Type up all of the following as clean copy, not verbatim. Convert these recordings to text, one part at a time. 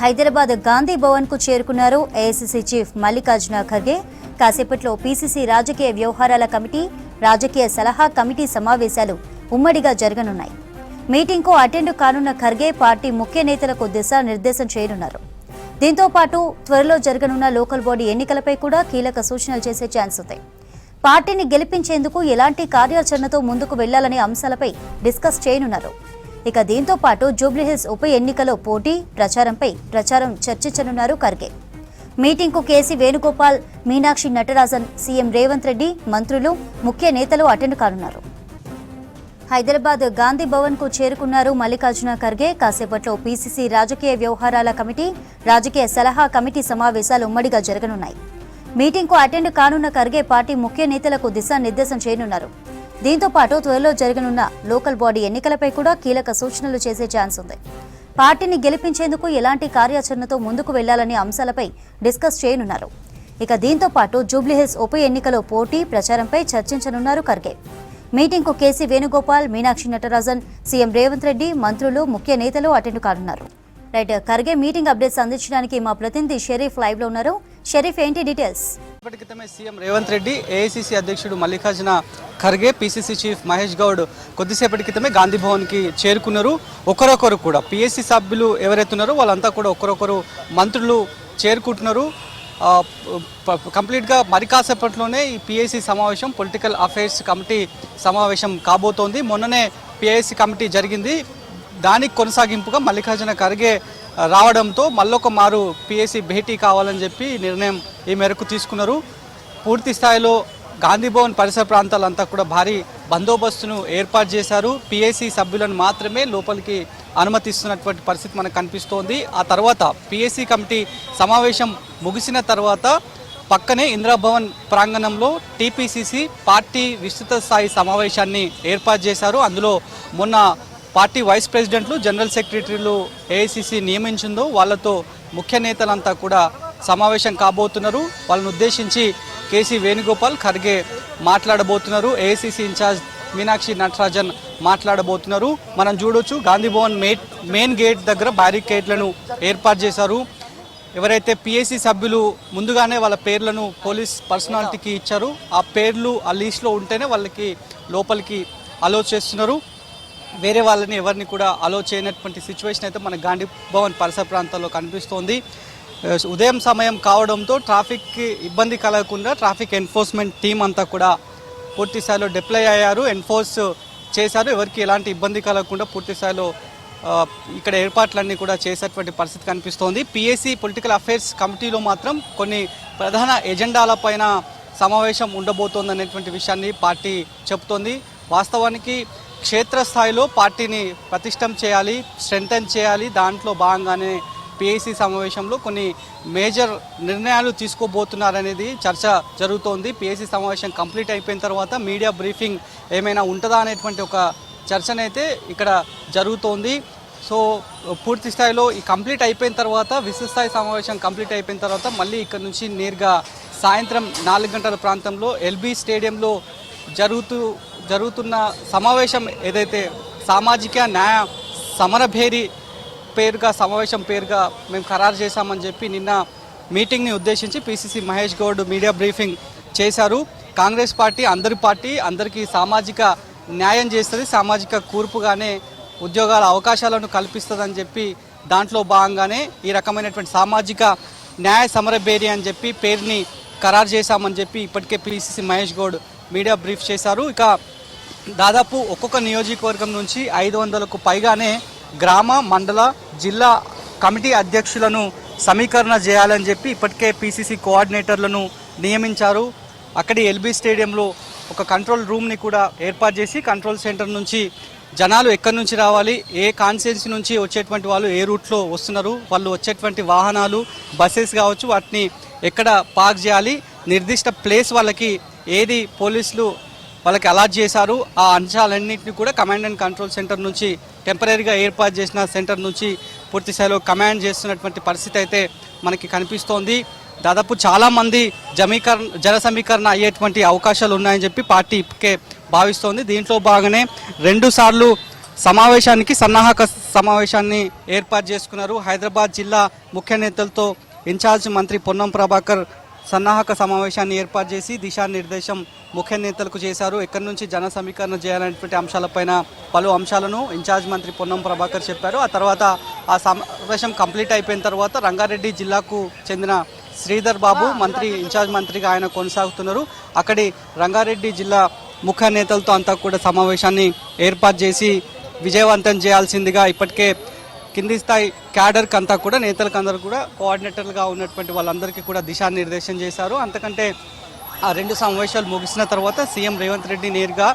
హైదరాబాద్ గాంధీ భవన్ కు చేరుకున్నారు AICC chief Mallikarjuna Kharge. కాసేపట్లో పీసీసీ రాజకీయ వ్యవహారాల కమిటీ, రాజకీయ సలహా కమిటీ సమావేశాలు ఉమ్మడిగా జరగనున్నాయి. మీటింగ్ కు అటెండ్ కానున్న ఖర్గే పార్టీ ముఖ్య నేతలకు దిశానిర్దేశం చేయనున్నారు. దీంతో పాటు త్వరలో జరగనున్న లోకల్ బాడీ ఎన్నికలపై కూడా కీలక సూచనలు చేసే ఛాన్స్ ఉంది. పార్టీని గెలిపించేందుకు ఎలాంటి కార్యాచరణతో ముందుకు వెళ్లాలనే అంశాలపై డిస్కస్ చేయనున్నారు. ఇక దీంతో పాటు జూబ్లీహిల్స్ ఉప ఎన్నికలో పోటీ, ప్రచారం చర్చించనున్నారు ఖర్గే. మీటింగ్ కు కేసీ వేణుగోపాల్, మీనాక్షి నటరాజన్, సీఎం రేవంత్ రెడ్డి, మంత్రులు, ముఖ్య నేతలు అటెండ్ కానున్నారు. హైదరాబాద్ గాంధీ భవన్ కు చేరుకున్నారు మల్లికార్జున ఖర్గే. కాసేపట్లో పీసీసీ రాజకీయ వ్యవహారాల కమిటీ, రాజకీయ సలహా కమిటీ సమావేశాలు ఉమ్మడిగా జరగనున్నాయి. మీటింగ్ కు అటెండ్ కానున్న ఖర్గే పార్టీ ముఖ్య నేతలకు దిశానిర్దేశం చేయనున్నారు. దీంతో పాటు త్వరలో జరగనున్న లోకల్ బాడీ ఎన్నికలపై కూడా కీలక సూచనలు చేసే ఛాన్స్ ఉంది. పార్టీని గెలిపించేందుకు ఎలాంటి కార్యాచరణతో ముందుకు వెళ్లాలనే అంశాలపై డిస్కస్ చేయనున్నారు. ఇక దీంతో పాటు జూబ్లీహిల్స్ ఉప ఎన్నికలో పోటీ, ప్రచారంపై చర్చించనున్నారు ఖర్గే. మీటింగ్ కు కేసీ వేణుగోపాల్, మీనాక్షి నటరాజన్, సీఎం రేవంత్ రెడ్డి, మంత్రులు, ముఖ్య నేతలు అటెండ్ కానున్నారు. రైట్, ఖర్గే మీటింగ్ అప్డేట్స్ అందించడానికి మా ప్రతినిధి షరీఫ్ లైవ్ లో ఉన్నారు. షరీఫ్, ఏంటి డీటెయిల్స్? ఇప్పటి క్రితమే సీఎం రేవంత్ రెడ్డి, ఏఐసీసీ అధ్యక్షుడు మల్లికార్జున ఖర్గే, పీసీసీ చీఫ్ మహేష్ గౌడ్ కొద్దిసేపటి క్రితమే గాంధీ భవన్కి చేరుకున్నారు. ఒకరొకరు కూడా పీఎస్సీ సభ్యులు ఎవరైతే ఉన్నారో వాళ్ళంతా కూడా ఒకరొకరు మంత్రులు చేరుకుంటున్నారు. కంప్లీట్గా మరి కాసేపట్లోనే ఈ పీఏసీ సమావేశం, పొలిటికల్ అఫైర్స్ కమిటీ సమావేశం కాబోతోంది. మొన్ననే పీఏసీ కమిటీ జరిగింది. దానికి కొనసాగింపుగా మల్లికార్జున ఖర్గే రావడంతో మళ్ళొక మారు పీఏసీ భేటీ కావాలని చెప్పి నిర్ణయం ఈ మేరకు తీసుకున్నారు. పూర్తి స్థాయిలో గాంధీ భవన్ పరిసర ప్రాంతాలంతా కూడా భారీ బందోబస్తును ఏర్పాటు చేశారు. పీఏసీ సభ్యులను మాత్రమే లోపలికి అనుమతిస్తున్నటువంటి పరిస్థితి మనకు కనిపిస్తోంది. ఆ తర్వాత పీఏసీ కమిటీ సమావేశం ముగిసిన తర్వాత పక్కనే ఇందిరాభవన్ ప్రాంగణంలో టీపీసీసీ పార్టీ విస్తృత స్థాయి సమావేశాన్ని ఏర్పాటు చేశారు. అందులో మొన్న పార్టీ వైస్ ప్రెసిడెంట్లు, జనరల్ సెక్రటరీలు ఏఐసీసీ నియమించిందో వాళ్ళతో ముఖ్య నేతలంతా కూడా సమావేశం కాబోతున్నారు. వాళ్ళని ఉద్దేశించి కేసీ వేణుగోపాల్, ఖర్గే మాట్లాడబోతున్నారు. ఏఐసీసీ ఇన్ఛార్జ్ మీనాక్షి నటరాజన్ మాట్లాడబోతున్నారు. మనం చూడొచ్చు, గాంధీ భవన్ మెయిన్ గేట్ దగ్గర బ్యారికేడ్లను ఏర్పాటు చేశారు. ఎవరైతే పీఏసీ సభ్యులు ముందుగానే వాళ్ళ పేర్లను పోలీస్ పర్సనాలిటీకి ఇచ్చారు, ఆ పేర్లు ఆ లీస్ట్లో ఉంటేనే వాళ్ళకి లోపలికి అలో చేస్తున్నారు. వేరే వాళ్ళని ఎవరిని కూడా అలో చేయనటువంటి సిచ్యువేషన్ అయితే మన గాంధీ భవన్ పరిసర ప్రాంతాల్లో కనిపిస్తోంది. ఉదయం సమయం కావడంతో ట్రాఫిక్కి ఇబ్బంది కలగకుండా ట్రాఫిక్ ఎన్ఫోర్స్మెంట్ టీం అంతా కూడా పూర్తి స్థాయిలో డిప్లాయ్ అయ్యారు, ఎన్ఫోర్స్ చేశారు. ఎవరికి ఎలాంటి ఇబ్బంది కలగకుండా పూర్తి స్థాయిలో ఇక్కడ ఏర్పాట్లన్నీ కూడా చేసేటువంటి పరిస్థితి కనిపిస్తోంది. పీఏసీ పొలిటికల్ అఫైర్స్ కమిటీలో మాత్రం కొన్ని ప్రధాన ఎజెండాలపైన సమావేశం ఉండబోతోందనేటువంటి విషయాన్ని పార్టీ చెబుతోంది. వాస్తవానికి క్షేత్రస్థాయిలో పార్టీని పటిష్టం చేయాలి, స్ట్రెంథెన్ చేయాలి. దాంట్లో భాగంగానే పీఏసీ సమావేశంలో కొన్ని మేజర్ నిర్ణయాలు తీసుకోబోతున్నారనేది చర్చ జరుగుతోంది. పీఏసీ సమావేశం కంప్లీట్ అయిపోయిన తర్వాత మీడియా బ్రీఫింగ్ ఏమైనా ఉంటుందా అనేటువంటి ఒక చర్చనైతే ఇక్కడ జరుగుతోంది. సో పూర్తి స్థాయిలో ఈ కంప్లీట్ అయిపోయిన తర్వాత, విస్తృత స్థాయి సమావేశం కంప్లీట్ అయిపోయిన తర్వాత మళ్ళీ ఇక్కడ నుంచి నేరుగా సాయంత్రం 4 గంటల ప్రాంతంలో ఎల్బీ స్టేడియంలో జరుగుతున్న సమావేశం ఏదైతే సామాజిక న్యాయ సమరభేరి సమావేశం పేరుగా మేము ఖరారు చేశామని చెప్పి నిన్న మీటింగ్ని ఉద్దేశించి PCC Mahesh Goud media briefing చేశారు. కాంగ్రెస్ పార్టీ అందరికీ సామాజిక న్యాయం చేస్తుంది, సామాజిక కూర్పుగానే ఉద్యోగాల అవకాశాలను కల్పిస్తుందని చెప్పి దాంట్లో భాగంగానే ఈ రకమైనటువంటి సామాజిక న్యాయ సమరభేరి అని చెప్పి పేరుని ఖరారు చేశామని చెప్పి ఇప్పటికే PCC Mahesh Goud media brief చేశారు. ఇక దాదాపు ఒక్కొక్క నియోజకవర్గం నుంచి 500కు పైగానే గ్రామ, మండల, జిల్లా కమిటీ అధ్యక్షులను సమీకరణ చేయాలని చెప్పి ఇప్పటికే పీసీసీ కోఆర్డినేటర్లను నియమించారు. అక్కడి ఎల్బీ స్టేడియంలో ఒక కంట్రోల్ రూమ్ని కూడా ఏర్పాటు చేసి కంట్రోల్ సెంటర్ నుంచి జనాలు ఎక్కడి నుంచి రావాలి, ఏ కాన్స్టిట్యున్సీ నుంచి వచ్చేటువంటి వాళ్ళు ఏ రూట్లో వస్తున్నారు, వాళ్ళు వచ్చేటువంటి వాహనాలు, బస్సెస్ కావచ్చు, వాటిని ఎక్కడ పార్క్ చేయాలి, నిర్దిష్ట ప్లేస్ వాళ్ళకి ఏది పోలీసులు వాళ్ళకి అలాట్ చేశారు, ఆ అంశాలన్నింటినీ కూడా కమాండ్ అండ్ కంట్రోల్ సెంటర్ నుంచి, టెంపరీగా ఏర్పాటు చేసిన సెంటర్ నుంచి పూర్తి స్థాయిలో కమాండ్ చేస్తున్నటువంటి పరిస్థితి అయితే మనకి కనిపిస్తోంది. దాదాపు చాలామంది జన సమీకరణ అయ్యేటువంటి అవకాశాలు ఉన్నాయని చెప్పి పార్టీ ఇప్పటికే భావిస్తోంది. దీంట్లో భాగంగానే 2 సార్లు సమావేశానికి సన్నాహక సమావేశాన్ని ఏర్పాటు చేసుకున్నారు. హైదరాబాద్ జిల్లా ముఖ్య నేతలతో ఇన్ఛార్జ్ మంత్రి పొన్నం ప్రభాకర్ సన్నాహక సమావేశాన్ని ఏర్పాటు చేసి దిశానిర్దేశం ముఖ్య నేతలకు చేశారు. ఎక్కడి నుంచి జన సమీకరణ చేయాలనేటువంటి అంశాలపైన పలు అంశాలను ఇన్ఛార్జ్ మంత్రి పొన్నం ప్రభాకర్ చెప్పారు. ఆ తర్వాత ఆ సమావేశం కంప్లీట్ అయిపోయిన తర్వాత రంగారెడ్డి జిల్లాకు చెందిన శ్రీధర్ బాబు మంత్రి ఇన్ఛార్జ్ మంత్రిగా ఆయన కొనసాగుతున్నారు. అక్కడి రంగారెడ్డి జిల్లా ముఖ్య నేతలతో అంతా కూడా సమావేశాన్ని ఏర్పాటు చేసి విజయవంతం చేయాల్సిందిగా ఇప్పటికే కింది స్థాయి క్యాడర్కి అంతా కూడా నేతలకు అందరూ కూడా కోఆర్డినేటర్లుగా ఉన్నటువంటి వాళ్ళందరికీ కూడా దిశానిర్దేశం చేశారు. అంతకంటే ఆ 2 సమావేశాలు ముగిసిన తర్వాత సీఎం రేవంత్ రెడ్డి నేరుగా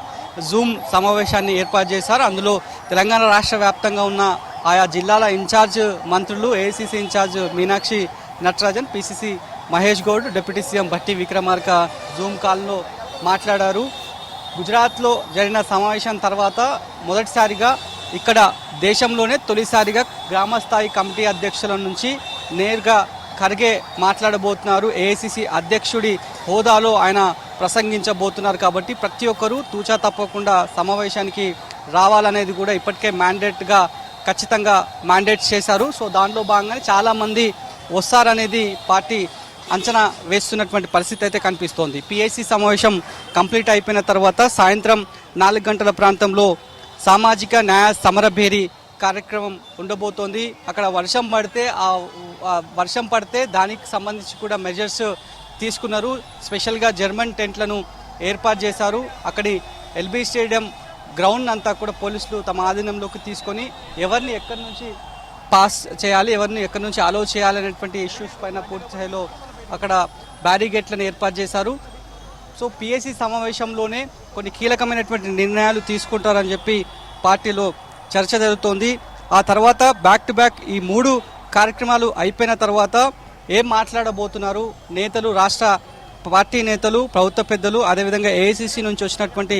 జూమ్ సమావేశాన్ని ఏర్పాటు చేశారు. అందులో తెలంగాణ రాష్ట్ర వ్యాప్తంగా ఉన్న ఆయా జిల్లాల ఇన్ఛార్జ్ మంత్రులు, AICC in charge Meenakshi Natarajan, PCC Mahesh Goud, deputy CM Bhatti Vikramarka zoom కాల్లో మాట్లాడారు. గుజరాత్లో జరిగిన సమావేశం తర్వాత మొదటిసారిగా ఇక్కడ దేశంలోనే తొలిసారిగా గ్రామస్థాయి కమిటీ అధ్యక్షుల నుంచి నేరుగా ఖర్గే మాట్లాడబోతున్నారు. ఏఐసిసి అధ్యక్షుడి హోదాలో ఆయన ప్రసంగించబోతున్నారు. కాబట్టి ప్రతి ఒక్కరూ తూచా తప్పకుండా సమావేశానికి రావాలనేది కూడా ఇప్పటికే మ్యాండేట్గా ఖచ్చితంగా మ్యాండేట్ చేశారు. సో దానిలో భాగంగానే చాలామంది వస్తారనేది పార్టీ అంచనా వేస్తున్నటువంటి పరిస్థితి అయితే కనిపిస్తోంది. పిఐసి సమావేశం కంప్లీట్ అయిపోయిన తర్వాత సాయంత్రం 4 గంటల ప్రాంతంలో సామాజిక న్యాయ సమరభేరి కార్యక్రమం ఉండబోతోంది. అక్కడ వర్షం పడితే దానికి సంబంధించి కూడా మెజర్స్ తీసుకున్నారు. స్పెషల్గా జర్మన్ టెంట్లను ఏర్పాటు చేశారు. అక్కడి ఎల్బీ స్టేడియం గ్రౌండ్ అంతా కూడా పోలీసులు తమ ఆధీనంలోకి తీసుకొని ఎవరిని ఎక్కడి నుంచి పాస్ చేయాలి, ఎవరిని ఎక్కడి నుంచి అలో చేయాలి అనేటువంటి ఇష్యూస్ పైన పూర్తి స్థాయిలో అక్కడ బ్యారిగేట్లను ఏర్పాటు చేశారు. సో పిఎస్సి సమావేశంలోనే కొన్ని కీలకమైనటువంటి నిర్ణయాలు తీసుకుంటారని చెప్పి పార్టీలో చర్చ జరుగుతోంది. ఆ తర్వాత బ్యాక్ టు బ్యాక్ ఈ 3 కార్యక్రమాలు అయిపోయిన తర్వాత ఏం మాట్లాడబోతున్నారు నేతలు, రాష్ట్ర పార్టీ నేతలు, ప్రభుత్వ పెద్దలు, అదేవిధంగా ఏఐసిసి నుంచి వచ్చినటువంటి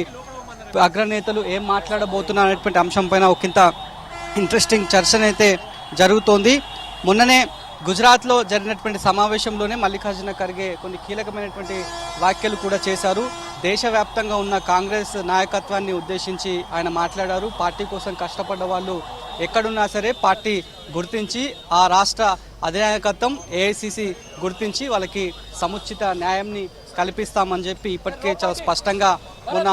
అగ్రనేతలు ఏం మాట్లాడబోతున్నారు అనేటువంటి అంశంపైన ఒకంత ఇంట్రెస్టింగ్ చర్చనైతే జరుగుతోంది. మొన్ననే గుజరాత్లో జరిగినటువంటి సమావేశంలోనే మల్లికార్జున ఖర్గే కొన్ని కీలకమైనటువంటి వ్యాఖ్యలు కూడా చేశారు. దేశవ్యాప్తంగా ఉన్న కాంగ్రెస్ నాయకత్వాన్ని ఉద్దేశించి ఆయన మాట్లాడారు. పార్టీ కోసం కష్టపడ్డ వాళ్ళు ఎక్కడున్నా సరే పార్టీ గుర్తించి, ఆ రాష్ట్ర అధినాయకత్వం ఏఐసిసి గుర్తించి వాళ్ళకి సముచిత న్యాయంని కల్పిస్తామని చెప్పి ఇప్పటికే చాలా స్పష్టంగా మొన్న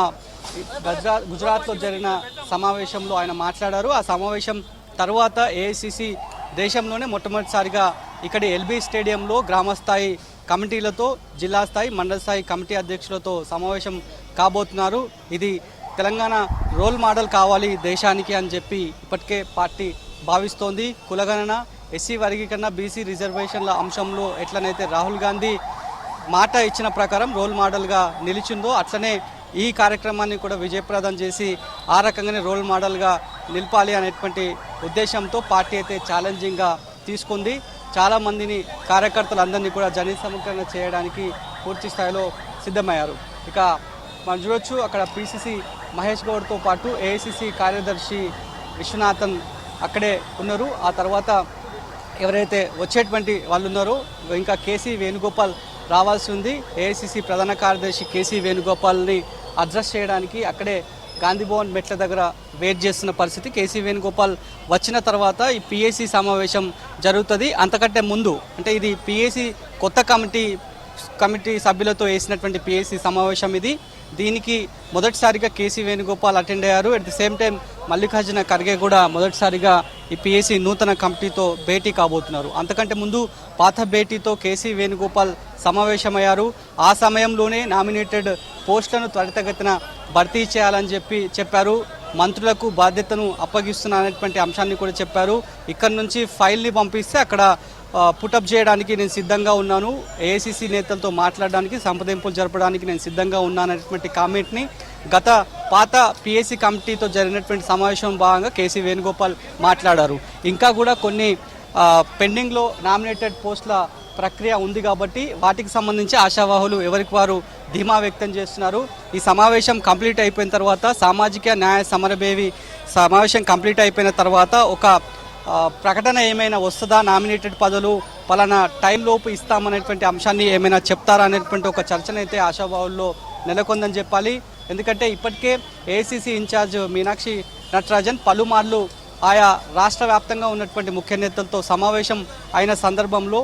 గుజరాత్లో జరిగిన సమావేశంలో ఆయన మాట్లాడారు. ఆ సమావేశం తర్వాత ఏఐసిసి దేశంలోనే మొట్టమొదటిసారిగా ఇక్కడి ఎల్బీ స్టేడియంలో గ్రామస్థాయి కమిటీలతో, జిల్లా స్థాయి, మండల స్థాయి కమిటీ అధ్యక్షులతో సమావేశం కాబోతున్నారు. ఇది తెలంగాణ రోల్ మోడల్ కావాలి దేశానికి అని చెప్పి ఇప్పటికే పార్టీ భావిస్తోంది. కులగణన, ఎస్సీ వర్గీకరణ, బీసీ రిజర్వేషన్ల అంశంలో ఎట్లనైతే రాహుల్ గాంధీ మాట ఇచ్చిన ప్రకారం రోల్ మోడల్గా నిలిచిందో అట్లనే ఈ కార్యక్రమాన్ని కూడా విజయప్రదం చేసి ఆ రకంగానే రోల్ మోడల్గా నిలపాలి అనేటువంటి ఉద్దేశంతో పార్టీ అయితే ఛాలెంజింగ్గా తీసుకుంది. చాలామందిని కార్యకర్తలందరినీ కూడా జన సమీకరణ చేయడానికి పూర్తి స్థాయిలో సిద్ధమయ్యారు. ఇక మనం చూడొచ్చు అక్కడ పిసిసి మహేష్ గౌడ్తో పాటు ఏఐసిసి కార్యదర్శి విశ్వనాథన్ అక్కడే ఉన్నారు. ఆ తర్వాత ఎవరైతే వచ్చేటువంటి వాళ్ళు ఉన్నారో ఇంకా కేసీ వేణుగోపాల్ రావాల్సి ఉంది. ఏఐసిసి ప్రధాన కార్యదర్శి కేసీ వేణుగోపాల్ని అడ్రస్ చేయడానికి అక్కడే గాంధీభవన్ మెట్ల దగ్గర వెయిట్ చేస్తున్న పరిస్థితి. కేసీ వేణుగోపాల్ వచ్చిన తర్వాత ఈ పిఏసీ సమావేశం జరుగుతుంది. అంతకంటే ముందు అంటే ఇది పిఏసీ కొత్త కమిటీ సభ్యులతో వేసినటువంటి పిఏసీ సమావేశం ఇది. దీనికి మొదటిసారిగా కేసీ వేణుగోపాల్ అటెండ్ అయ్యారు. At the same time Mallikarjuna Kharge కూడా మొదటిసారిగా ఈ పిఏసీ నూతన కమిటీతో భేటీ కాబోతున్నారు. అంతకంటే ముందు పాత భేటీతో కేసీ వేణుగోపాల్ సమావేశమయ్యారు. ఆ సమయంలోనే నామినేటెడ్ పోస్టులను త్వరితగతిన భర్తీ చేయాలని చెప్పారు. మంత్రులకు బాధ్యతను అప్పగిస్తున్నటువంటి అంశాన్ని కూడా చెప్పారు. ఇక్కడ నుంచి ఫైల్ని పంపిస్తే అక్కడ పుటప్ చేయడానికి నేను సిద్ధంగా ఉన్నాను, ఏఐసిసి నేతలతో మాట్లాడడానికి, సంప్రదింపులు జరపడానికి నేను సిద్ధంగా ఉన్నాననేటువంటి కామెంట్ని పాత పిఎస్సి కమిటీతో జరిగినటువంటి సమావేశం భాగంగా కేసీ వేణుగోపాల్ మాట్లాడారు. ఇంకా కూడా కొన్ని పెండింగ్లో నామినేటెడ్ పోస్టుల ప్రక్రియ ఉంది కాబట్టి వాటికి సంబంధించి ఆశావాహులు ఎవరికి వారు ధీమా వ్యక్తం చేస్తున్నారు. ఈ సమావేశం కంప్లీట్ అయిపోయిన తర్వాత సామాజిక న్యాయ సమరభేరి సమావేశం కంప్లీట్ అయిపోయిన తర్వాత ఒక ప్రకటన ఏమైనా వస్తుందా, నామినేటెడ్ పదవులు పలానా టైంలోపు ఇస్తామనేటువంటి అంశాన్ని ఏమైనా చెప్తారా అనేటువంటి ఒక చర్చనైతే ఆశావాహుల్లో నెలకొందని చెప్పాలి. ఎందుకంటే ఇప్పటికే ఏఐసిసి ఇన్ఛార్జ్ మీనాక్షి నటరాజన్ పలుమార్లు ఆయా రాష్ట్ర వ్యాప్తంగా ఉన్నటువంటి ముఖ్య నేతలతో సమావేశం అయిన సందర్భంలో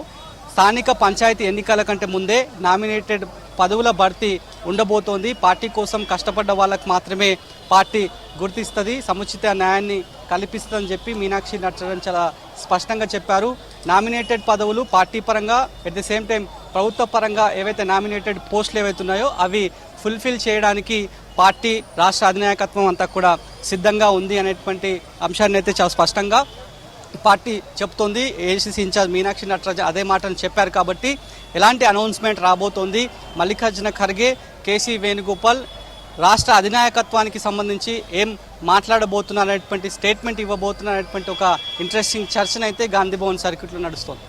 స్థానిక పంచాయతీ ఎన్నికల కంటే ముందే నామినేటెడ్ పదవుల భర్తీ ఉండబోతోంది. పార్టీ కోసం కష్టపడ్డ వాళ్ళకు మాత్రమే పార్టీ గుర్తిస్తుంది, సముచిత న్యాయాన్ని కల్పిస్తుందని చెప్పి మీనాక్షి నటరాజన్ చాలా స్పష్టంగా చెప్పారు. నామినేటెడ్ పదవులు పార్టీ పరంగా అట్ ది సేమ్ టైం ప్రభుత్వ పరంగా ఏవైతే నామినేటెడ్ పోస్టులు ఏవైతే ఉన్నాయో అవి ఫుల్ఫిల్ చేయడానికి పార్టీ రాష్ట్ర అధినాయకత్వం అంతా కూడా సిద్ధంగా ఉంది అనేటువంటి అంశాన్ని అయితే చాలా స్పష్టంగా పార్టీ చెప్తోంది. ఏఐసీసీ ఇన్ఛార్జ్ మీనాక్షి నటరాజన్ అదే మాటను చెప్పారు కాబట్టి ఎలాంటి అనౌన్స్మెంట్ రాబోతోంది, మల్లికార్జున ఖర్గే, కేసీ వేణుగోపాల్ రాష్ట్ర అధినాయకత్వానికి సంబంధించి ఏం మాట్లాడబోతున్నారు అనేటువంటి స్టేట్మెంట్ ఇవ్వబోతున్నారు అనేటువంటి ఒక ఇంట్రెస్టింగ్ చర్చనైతే గాంధీ భవన్ సర్క్యూట్లో నడుస్తోంది.